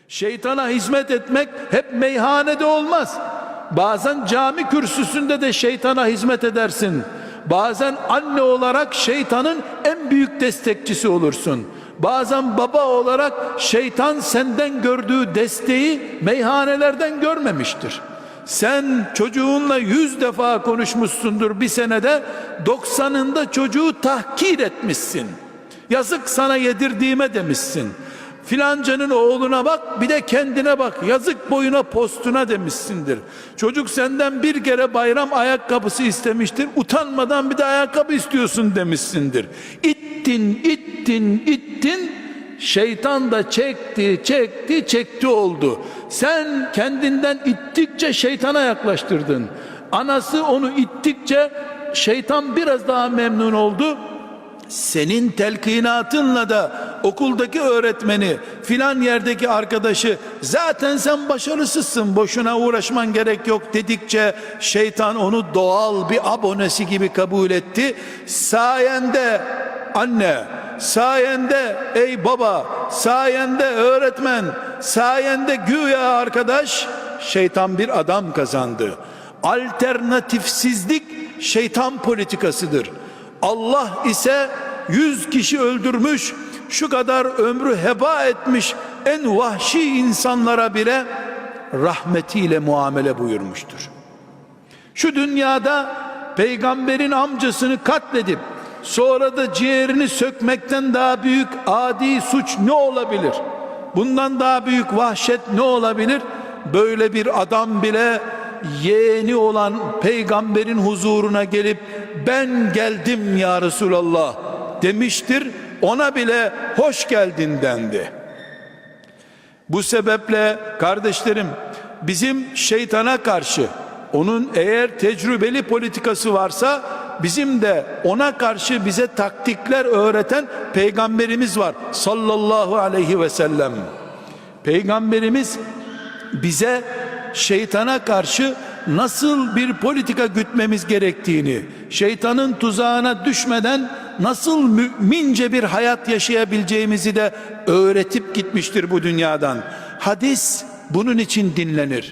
Şeytana hizmet etmek hep meyhanede olmaz. Bazen cami kürsüsünde de şeytana hizmet edersin. Bazen anne olarak şeytanın en büyük destekçisi olursun. Bazen baba olarak şeytan senden gördüğü desteği meyhanelerden görmemiştir. Sen çocuğunla 100 defa konuşmuşsundur bir senede, 90'ında çocuğu tahkir etmişsin. Yazık sana yedirdiğime demişsin. Filancanın oğluna bak, bir de kendine bak, yazık boyuna postuna demişsindir. Çocuk senden bir kere bayram ayakkabısı istemiştir, utanmadan bir de ayakkabı istiyorsun demişsindir. İttin, şeytan da çekti oldu. Sen kendinden ittikçe şeytana yaklaştırdın. Anası onu ittikçe şeytan biraz daha memnun oldu. Senin telkinatınla da okuldaki öğretmeni, filan yerdeki arkadaşı, zaten sen başarısızsın, boşuna uğraşman gerek yok dedikçe şeytan onu doğal bir abonesi gibi kabul etti. Sayende anne, sayende ey baba, sayende öğretmen, sayende güya arkadaş, şeytan bir adam kazandı. Alternatifsizlik şeytan politikasıdır. Allah ise 100 kişi öldürmüş, şu kadar ömrü heba etmiş en vahşi insanlara bile rahmetiyle muamele buyurmuştur. Şu dünyada peygamberin amcasını katledip sonra da ciğerini sökmekten daha büyük adi suç ne olabilir? Bundan daha büyük vahşet ne olabilir? Böyle bir adam bile yeğeni olan peygamberin huzuruna gelip ben geldim ya Resulallah demiştir. Ona bile hoş geldin dendi. Bu sebeple kardeşlerim, bizim şeytana karşı, onun eğer tecrübeli politikası varsa, bizim de ona karşı bize taktikler öğreten peygamberimiz var sallallahu aleyhi ve sellem. Peygamberimiz bize şeytana karşı nasıl bir politika gütmemiz gerektiğini, şeytanın tuzağına düşmeden nasıl mümince bir hayat yaşayabileceğimizi de öğretip gitmiştir bu dünyadan. Hadis bunun için dinlenir.